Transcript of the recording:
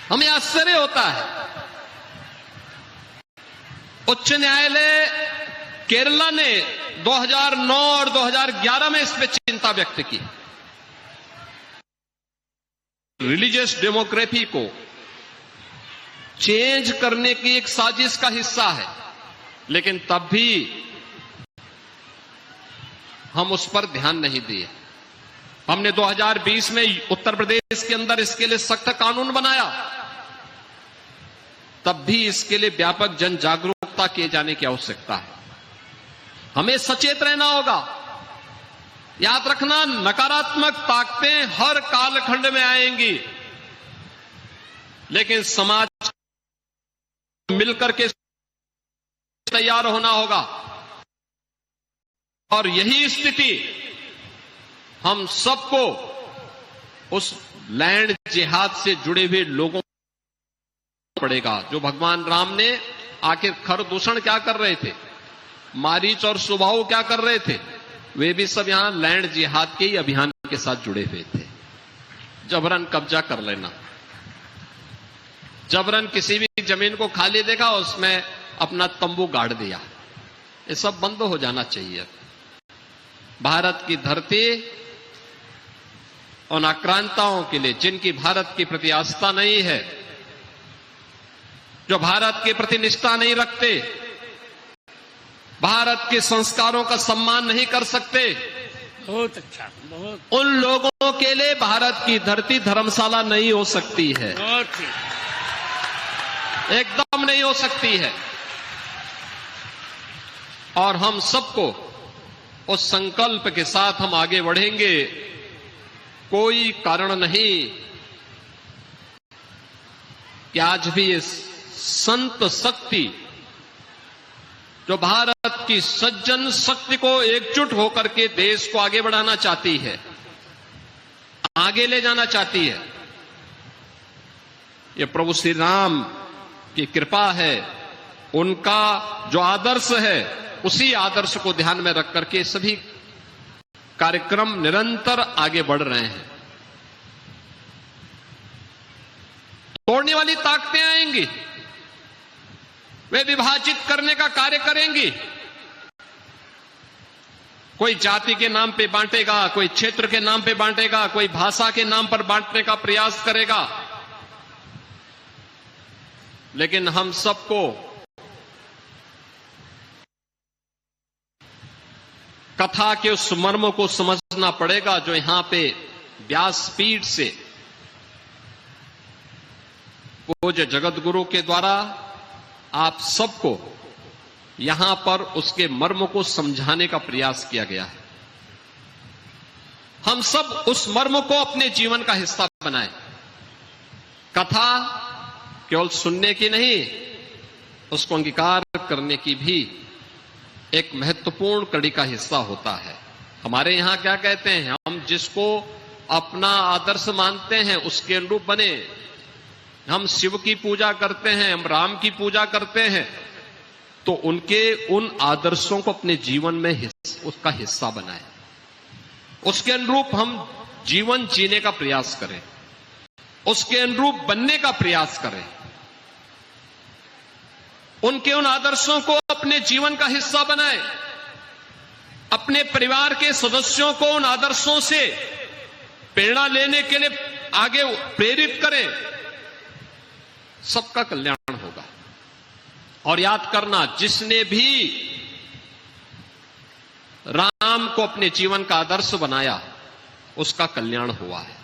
हमें आश्चर्य होता है। उच्च न्यायालय केरला ने 2009 और 2011 में इस पर चिंता व्यक्त की। रिलीजियस डेमोग्राफी को चेंज करने की एक साजिश का हिस्सा है, लेकिन तब भी हम उस पर ध्यान नहीं दिए। हमने 2020 में उत्तर प्रदेश के अंदर इसके लिए सख्त कानून बनाया, तब भी इसके लिए व्यापक जन जागरूकता किए जाने की आवश्यकता है। हमें सचेत रहना होगा। याद रखना, नकारात्मक ताकतें हर कालखंड में आएंगी, लेकिन समाज मिलकर के तैयार होना होगा। और यही स्थिति हम सबको उस लैंड जिहाद से जुड़े हुए लोगों को पड़ेगा। जो भगवान राम ने आखिर खर दूषण क्या कर रहे थे, मारीच और सुबाहु क्या कर रहे थे, वे भी सब यहां लैंड जिहाद के ही अभियान के साथ जुड़े हुए थे। जबरन कब्जा कर लेना, जबरन किसी भी जमीन को खाली देखा उसमें अपना तंबू गाड़ दिया, ये सब बंद हो जाना चाहिए। भारत की धरती उन आक्रांताओं के लिए जिनकी भारत के प्रति आस्था नहीं है, जो भारत के प्रति निष्ठा नहीं रखते, भारत के संस्कारों का सम्मान नहीं कर सकते, बहुत अच्छा, बहुत उन लोगों के लिए भारत की धरती धर्मशाला नहीं हो सकती है, बहुत एकदम नहीं हो सकती है। और हम सबको उस संकल्प के साथ हम आगे बढ़ेंगे। कोई कारण नहीं कि आज भी इस संत शक्ति जो भारत की सज्जन शक्ति को एकजुट होकर के देश को आगे बढ़ाना चाहती है, आगे ले जाना चाहती है, ये प्रभु श्री राम की कृपा है। उनका जो आदर्श है, उसी आदर्श को ध्यान में रख करके सभी कार्यक्रम निरंतर आगे बढ़ रहे हैं। तोड़ने वाली ताकतें आएंगी, वे विभाजित करने का कार्य करेंगी। कोई जाति के नाम पे बांटेगा, कोई क्षेत्र के नाम पे बांटेगा, कोई भाषा के नाम पर बांटने का प्रयास करेगा। लेकिन हम सबको कथा के उस मर्म को समझना पड़ेगा जो यहां पे व्यासपीठ से पूज्य जगत गुरु के द्वारा आप सबको यहां पर उसके मर्म को समझाने का प्रयास किया गया है। हम सब उस मर्म को अपने जीवन का हिस्सा बनाएं। कथा केवल सुनने की नहीं, उसको अंगीकार करने की भी एक महत्वपूर्ण कड़ी का हिस्सा होता है। हमारे यहां क्या कहते हैं, हम जिसको अपना आदर्श मानते हैं उसके अनुरूप बने। हम शिव की पूजा करते हैं, हम राम की पूजा करते हैं, तो उनके उन आदर्शों को अपने जीवन में उसका हिस्सा बनाएं, उसके अनुरूप हम जीवन जीने का प्रयास करें, उसके अनुरूप बनने का प्रयास करें, उनके उन आदर्शों को अपने जीवन का हिस्सा बनाएं, अपने परिवार के सदस्यों को उन आदर्शों से प्रेरणा लेने के लिए आगे प्रेरित करें। सबका कल्याण होगा। और याद करना, जिसने भी राम को अपने जीवन का आदर्श बनाया, उसका कल्याण हुआ है।